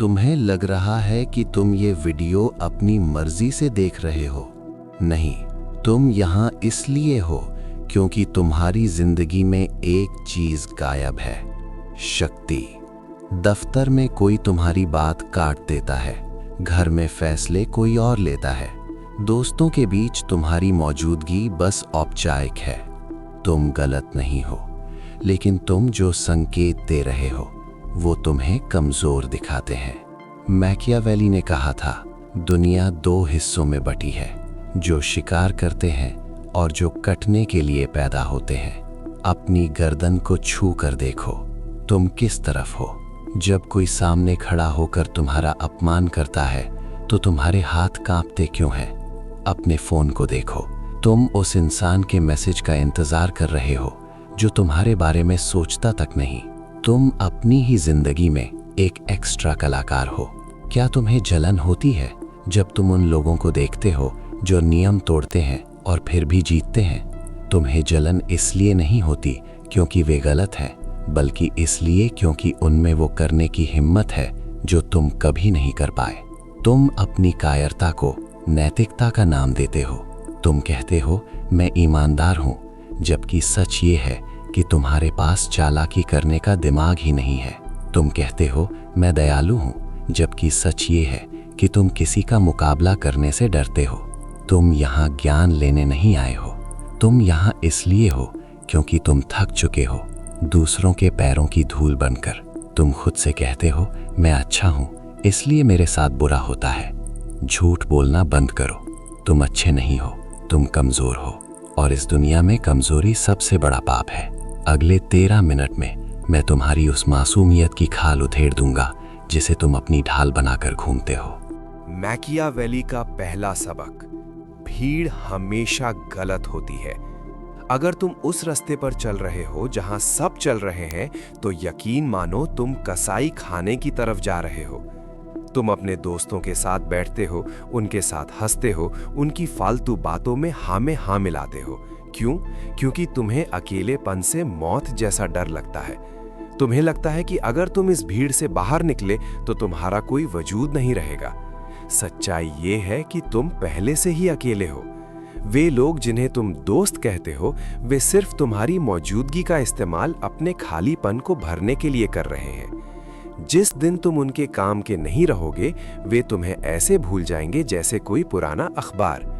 तुम्हें लग रहा है कि तुम ये वीडियो अपनी मर्जी से देख रहे हो। नहीं, तुम यहाँ इसलिए हो क्योंकि तुम्हारी जिंदगी में एक चीज गायब है, शक्ति। दफ्तर में कोई तुम्हारी बात काट देता है, घर में फैसले कोई और लेता है, दोस्तों के बीच तुम्हारी मौजूदगी बस औपचारिक है। तुम गलत नहीं हो, लेकिन तुम जो संकेत दे रहे हो वो तुम्हें कमजोर दिखाते हैं। मैकियावेली ने कहा था, दुनिया दो हिस्सों में बटी है, जो शिकार करते हैं और जो कटने के लिए पैदा होते हैं। अपनी गर्दन को छू कर देखो, तुम किस तरफ हो। जब कोई सामने खड़ा होकर तुम्हारा अपमान करता है तो तुम्हारे हाथ कांपते क्यों हैं? अपने फोन को देखो, तुम उस इंसान के मैसेज का इंतजार कर रहे हो जो तुम्हारे बारे में सोचता तक नहीं। तुम अपनी ही जिंदगी में एक एक्स्ट्रा कलाकार हो। क्या तुम्हें जलन होती है जब तुम उन लोगों को देखते हो जो नियम तोड़ते हैं और फिर भी जीतते हैं? तुम्हें जलन इसलिए नहीं होती क्योंकि वे गलत हैं, बल्कि इसलिए क्योंकि उनमें वो करने की हिम्मत है जो तुम कभी नहीं कर पाए। तुम अपनी कायरता को नैतिकता का नाम देते हो। तुम कहते हो मैं ईमानदार हूं, जबकि सच ये है कि तुम्हारे पास चालाकी करने का दिमाग ही नहीं है। तुम कहते हो मैं दयालु हूं, जबकि सच ये है कि तुम किसी का मुकाबला करने से डरते हो। तुम यहाँ ज्ञान लेने नहीं आए हो, तुम यहाँ इसलिए हो क्योंकि तुम थक चुके हो दूसरों के पैरों की धूल बनकर। तुम खुद से कहते हो मैं अच्छा हूं, इसलिए मेरे साथ बुरा होता है। झूठ बोलना बंद करो, तुम अच्छे नहीं हो, तुम कमजोर हो, और इस दुनिया में कमजोरी सबसे बड़ा पाप है। अगले 13 मिनट में मैं तुम्हारी उस मासूमियत की खाल उधेड़ दूंगा जिसे तुम अपनी ढाल बनाकर घूमते हो। मैकियावेली का पहला सबक, भीड़ हमेशा गलत होती है। अगर तुम उस रास्ते पर चल रहे हो जहां सब चल रहे हैं, तो यकीन मानो तुम कसाई खाने की तरफ जा रहे हो। तुम अपने दोस्तों के साथ बैठते हो, उनके साथ हंसते हो, उनकी फालतू बातों में हाँ में हाँ मिलाते हो। क्यों? क्योंकि तुम्हें अकेलेपन से मौत जैसा डर लगता है। तुम्हें लगता है कि अगर तुम इस भीड़ से बाहर निकले तो तुम्हारा कोई वजूद नहीं रहेगा। सच्चाई ये है कि तुम पहले से ही अकेले हो। वे लोग जिन्हें तुम दोस्त कहते हो, वे सिर्फ तुम्हारी मौजूदगी का इस्तेमाल अपने खालीपन को भरने के लिए कर रहे हैं। जिस दिन तुम उनके काम के नहीं रहोगे, वे तुम्हें ऐसे भूल जाएंगे जैसे कोई पुराना अखबार।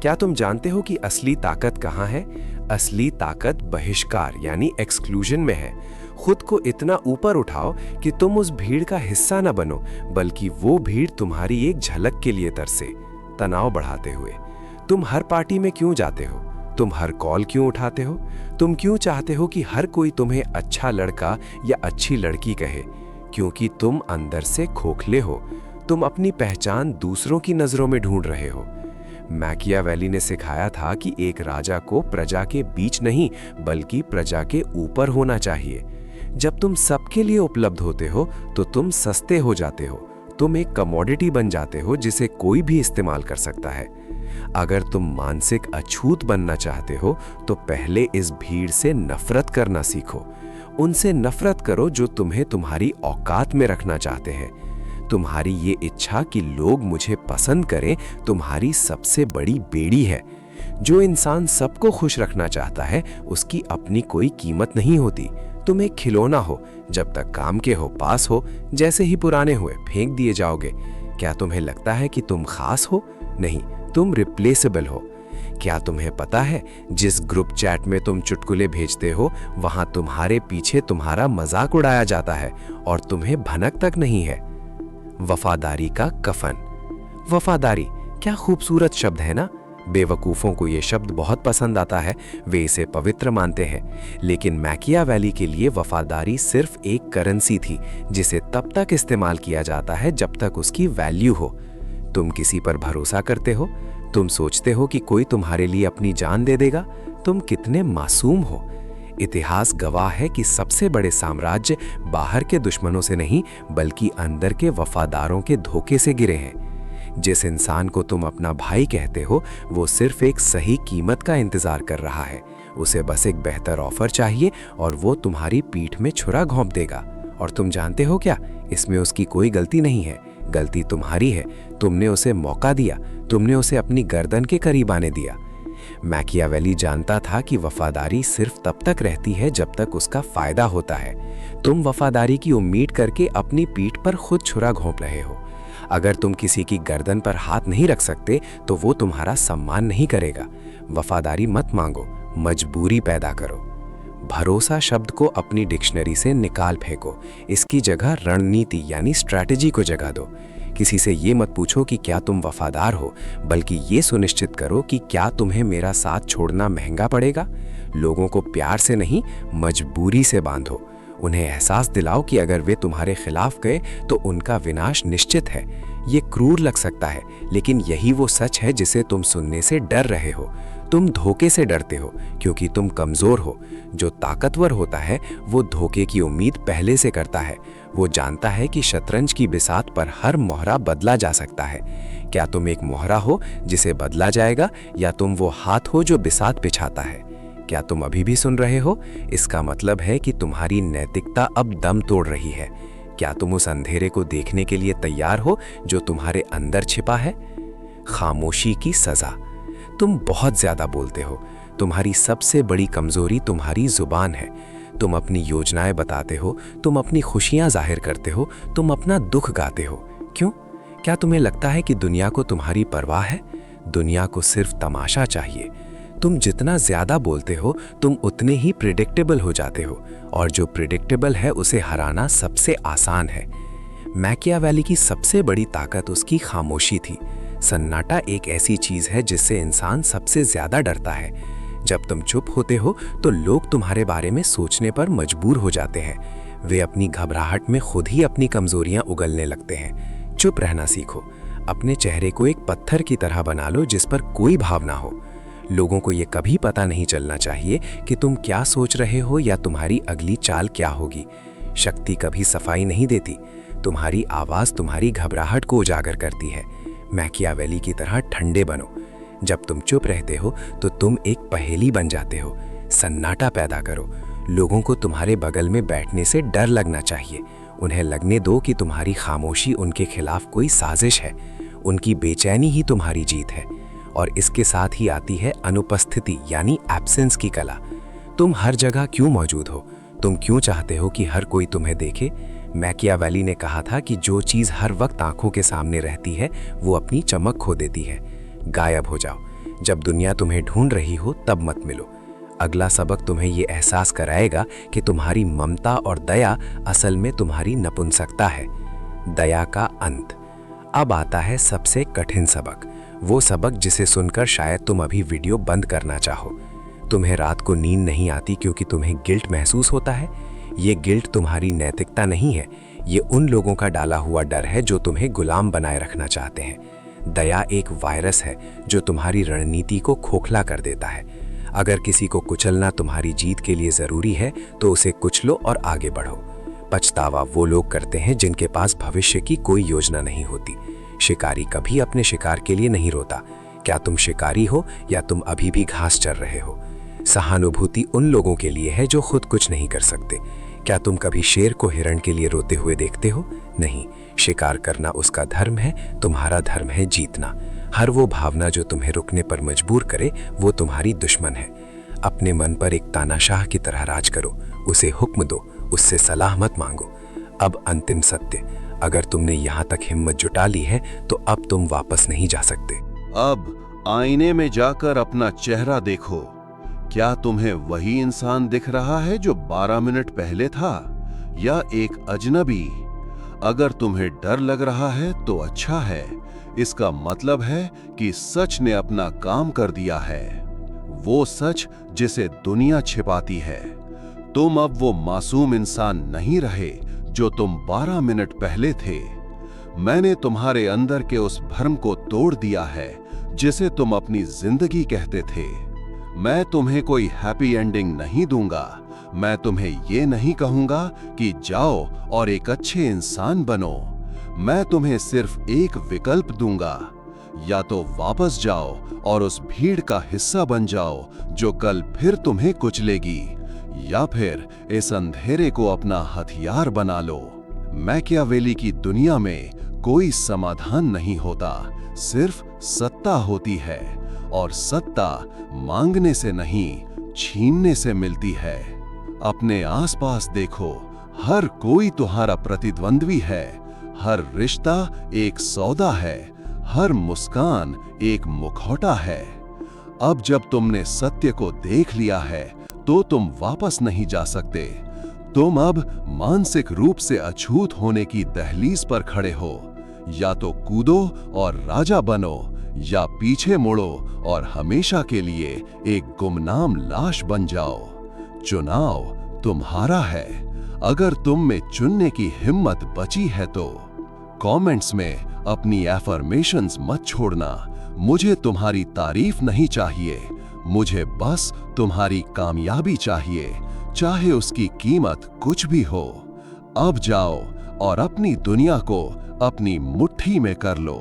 क्या तुम जानते हो कि असली ताकत कहाँ है? असली ताकत बहिष्कार यानी एक्सक्लूजन में है। खुद को इतना ऊपर उठाओ कि तुम उस भीड़ का हिस्सा न बनो, बल्कि वो भीड़ तुम्हारी एक झलक के लिए तरसे। तनाव बढ़ाते हुए, तुम हर पार्टी में क्यों जाते हो? तुम हर कॉल क्यों उठाते हो? तुम क्यों चाहते हो कि हर कोई तुम्हें अच्छा लड़का या अच्छी लड़की कहे? क्योंकि तुम अंदर से खोखले हो। तुम अपनी पहचान दूसरों की नजरों में ढूंढ रहे हो। मैकियावेली ने सिखाया था कि एक राजा को प्रजा के बीच नहीं, बल्कि प्रजा के ऊपर होना चाहिए। जब तुम सबके लिए उपलब्ध होते हो तो तुम सस्ते हो जाते हो। तुम एक कमोडिटी बन जाते हो जिसे कोई भी इस्तेमाल कर सकता है। अगर तुम मानसिक अछूत बनना चाहते हो तो पहले इस भीड़ से नफरत करना सीखो। उनसे नफरत करो जो तुम्हें तुम्हारी औकात में रखना चाहते हैं। तुम्हारी ये इच्छा कि लोग मुझे पसंद करें तुम्हारी सबसे बड़ी बेड़ी है। जो इंसान सबको खुश रखना चाहता है, उसकी अपनी कोई कीमत नहीं होती। तुम एक खिलौना हो, जब तक काम के हो पास हो, जैसे ही पुराने हुए फेंक दिए जाओगे। क्या तुम्हें लगता है कि तुम खास हो? नहीं, तुम रिप्लेसेबल हो। क्या तुम्हें पता है, जिस ग्रुप चैट में तुम चुटकुले भेजते हो, वहां तुम्हारे पीछे तुम्हारा मजाक उड़ाया जाता है और तुम्हें भनक तक नहीं है। वफादारी का कफन। वफादारी क्या खूबसूरत शब्द है ना? बेवकूफों को ये शब्द बहुत पसंद आता है, वे इसे पवित्र मानते हैं। लेकिन मैकियावेली के लिए वफादारी सिर्फ एक करेंसी थी जिसे तब तक इस्तेमाल किया जाता है जब तक उसकी वैल्यू हो। तुम किसी पर भरोसा करते हो? तुम सोचते हो कि कोई तुम्हारे लिए अपनी जान दे देगा? तुम कितने मासूम हो। इतिहास गवाह है कि सबसे बड़े साम्राज्य बाहर के दुश्मनों से नहीं, बल्कि अंदर के वफादारों के धोखे से गिरे हैं। जिस इंसान को तुम अपना भाई कहते हो, वो सिर्फ एक सही कीमत का इंतजार कर रहा है। उसे बस एक बेहतर ऑफर चाहिए और वो तुम्हारी पीठ में छुरा घोंप देगा। और तुम जानते हो क्या, इसमें उसकी कोई गलती नहीं है, गलती तुम्हारी है। तुमने उसे मौका दिया, तुमने उसे अपनी गर्दन के करीब आने दिया। मैकियावेली जानता था कि वफादारी सिर्फ तब तक रहती है जब तक उसका फायदा होता है। तुम वफादारी की उम्मीद करके अपनी पीठ पर खुद छुरा घोंप रहे हो। अगर तुम किसी की गर्दन पर हाथ नहीं रख सकते तो वो तुम्हारा सम्मान नहीं करेगा। वफादारी मत मांगो, मजबूरी पैदा करो। भरोसा शब्द को अपनी डिक्शनरी से निकाल फेंको। इसकी जगह रणनीति यानी स्ट्रैटेजी को जगह दो। किसी से ये मत पूछो कि क्या तुम वफादार हो, बल्कि ये सुनिश्चित करो कि क्या तुम्हें मेरा साथ छोड़ना महंगा पड़ेगा। लोगों को प्यार से नहीं, मजबूरी से बांधो। उन्हें एहसास दिलाओ कि अगर वे तुम्हारे खिलाफ गए तो उनका विनाश निश्चित है। ये क्रूर लग सकता है, लेकिन यही वो सच है जिसे तुम सुनने से डर रहे हो। तुम धोखे से डरते हो क्योंकि तुम कमजोर हो। जो ताकतवर होता है वो धोखे की उम्मीद पहले से करता है। वो जानता है कि शतरंज की बिसात पर हर मोहरा बदला जा सकता है। क्या तुम एक मोहरा हो जिसे बदला जाएगा, या तुम वो हाथ हो जो बिसात बिछाता है? क्या तुम अभी भी सुन रहे हो? इसका मतलब है कि तुम्हारी नैतिकता अब दम तोड़ रही है। क्या तुम उस अंधेरे को देखने के लिए तैयार हो जो तुम्हारे अंदर छिपा है? खामोशी की सजा। तुम बहुत ज्यादा बोलते हो। तुम्हारी सबसे बड़ी कमजोरी तुम्हारी जुबान है। तुम अपनी योजनाएं बताते हो, तुम अपनी खुशियां जाहिर करते हो, तुम अपना दुख गाते हो। क्यों? क्या तुम्हें लगता है कि दुनिया को तुम्हारी परवाह है? दुनिया को सिर्फ तमाशा चाहिए। तुम जितना ज्यादा बोलते हो तुम उतने ही प्रिडिक्टेबल हो जाते हो, और जो प्रिडिक्टेबल है उसे हराना सबसे आसान है। मैकियावेली की सबसे बड़ी ताकत उसकी खामोशी थी। सन्नाटा एक ऐसी चीज है जिससे इंसान सबसे ज्यादा डरता है। जब तुम चुप होते हो तो लोग तुम्हारे बारे में सोचने पर मजबूर हो जाते हैं। वे अपनी घबराहट में खुद ही अपनी कमजोरियां उगलने लगते हैं। चुप रहना सीखो। अपने चेहरे को एक पत्थर की तरह बना लो जिस पर कोई भाव ना हो। लोगों को ये कभी पता नहीं चलना चाहिए कि तुम क्या सोच रहे हो या तुम्हारी अगली चाल क्या होगी। शक्ति कभी सफाई नहीं देती। तुम्हारी आवाज तुम्हारी घबराहट को उजागर करती है। मैकियावेली की तरह ठंडे बनो। जब तुम चुप रहते हो तो तुम एक पहेली बन जाते हो। सन्नाटा पैदा करो। लोगों को तुम्हारे बगल में बैठने से डर लगना चाहिए। उन्हें लगने दो कि तुम्हारी खामोशी उनके खिलाफ कोई साजिश है। उनकी बेचैनी ही तुम्हारी जीत है। और इसके साथ ही आती है अनुपस्थिति यानी एब्सेंस की कला। तुम हर जगह क्यों मौजूद हो? तुम क्यों चाहते हो कि हर कोई तुम्हें देखे? मैकियावेली ने कहा था कि जो चीज हर वक्त आंखों के सामने रहती है वो अपनी चमक खो देती है। गायब हो जाओ। जब दुनिया तुम्हें ढूंढ रही हो तब मत मिलो। अगला सबक तुम्हें ये एहसास कराएगा कि तुम्हारी ममता और दया असल में तुम्हारी नपुंसकता है। दया का अंत। अब आता है सबसे कठिन सबक, वो सबक जिसे सुनकर शायद तुम अभी वीडियो बंद करना चाहो। तुम्हें रात को नींद नहीं आती क्योंकि तुम्हें गिल्ट महसूस होता है। ये गिल्ट तुम्हारी नैतिकता नहीं है, ये उन लोगों का डाला हुआ डर है जो तुम्हें गुलाम बनाए रखना चाहते हैं। दया एक वायरस है जो तुम्हारी रणनीति को खोखला कर देता है। अगर किसी को कुचलना तुम्हारी जीत के लिए जरूरी है तो उसे कुचलो और आगे बढ़ो। पछतावा वो लोग करते हैं जिनके पास भविष्य की कोई योजना नहीं होती। शिकारी कभी अपने शिकार के लिए नहीं रोता। क्या तुम शिकारी हो या तुम अभी भी घास चर रहे हो? सहानुभूति उन लोगों के लिए है जो खुद कुछ नहीं कर सकते। क्या तुम कभी शेर को हिरण के लिए रोते हुए देखते हो? नहीं। शिकार करना उसका धर्म है, तुम्हारा धर्म है जीतना। हर वो भावना जो तुम्हें रुकने पर मजबूर करे वो तुम्हारी दुश्मन है। अपने मन पर एक तानाशाह की तरह राज करो, उसे हुक्म दो, उससे सलाह मत मांगो। अब अंतिम सत्य, अगर तुमने यहाँ तक हिम्मत जुटा ली है तो अब तुम वापस नहीं जा सकते। अब आईने में जाकर अपना चेहरा देखो। क्या तुम्हें वही इंसान दिख रहा है जो 12 मिनट पहले था, या एक अजनबी? अगर तुम्हें डर लग रहा है तो अच्छा है। इसका मतलब है कि सच ने अपना काम कर दिया है, वो सच जिसे दुनिया छिपाती है। तुम अब वो मासूम इंसान नहीं रहे जो तुम 12 मिनट पहले थे। मैंने तुम्हारे अंदर के उस भ्रम को तोड़ दिया है जिसे तुम अपनी जिंदगी कहते थे। मैं तुम्हें कोई हैप्पी एंडिंग नहीं दूंगा। मैं तुम्हें ये नहीं कहूंगा कि जाओ और एक अच्छे इंसान बनो। मैं तुम्हें सिर्फ एक विकल्प दूंगा, या तो वापस जाओ और उस भीड़ का हिस्सा बन जाओ जो कल फिर तुम्हें कुचलेगी, या फिर इस अंधेरे को अपना हथियार बना लो। मैकियावेली की दुनिया में कोई समाधान नहीं होता, सिर्फ सत्ता होती है, और सत्ता मांगने से नहीं, छीनने से मिलती है। अपने आसपास देखो, हर कोई तुम्हारा प्रतिद्वंद्वी है, हर रिश्ता एक सौदा है, हर मुस्कान एक मुखौटा है। अब जब तुमने सत्य को देख लिया है तो तुम वापस नहीं जा सकते। तुम अब मानसिक रूप से अछूत होने की दहलीज पर खड़े हो। या तो कूदो और राजा बनो, या पीछे मुड़ो और हमेशा के लिए एक गुमनाम लाश बन जाओ। चुनाव तुम्हारा है। अगर तुम में चुनने की हिम्मत बची है तो कमेंट्स में अपनी एफर्मेशंस मत छोड़ना। मुझे तुम्हारी तारीफ नहीं चाहिए, मुझे बस तुम्हारी कामयाबी चाहिए, चाहे उसकी कीमत कुछ भी हो। अब जाओ और अपनी दुनिया को अपनी मुट्ठी में कर लो।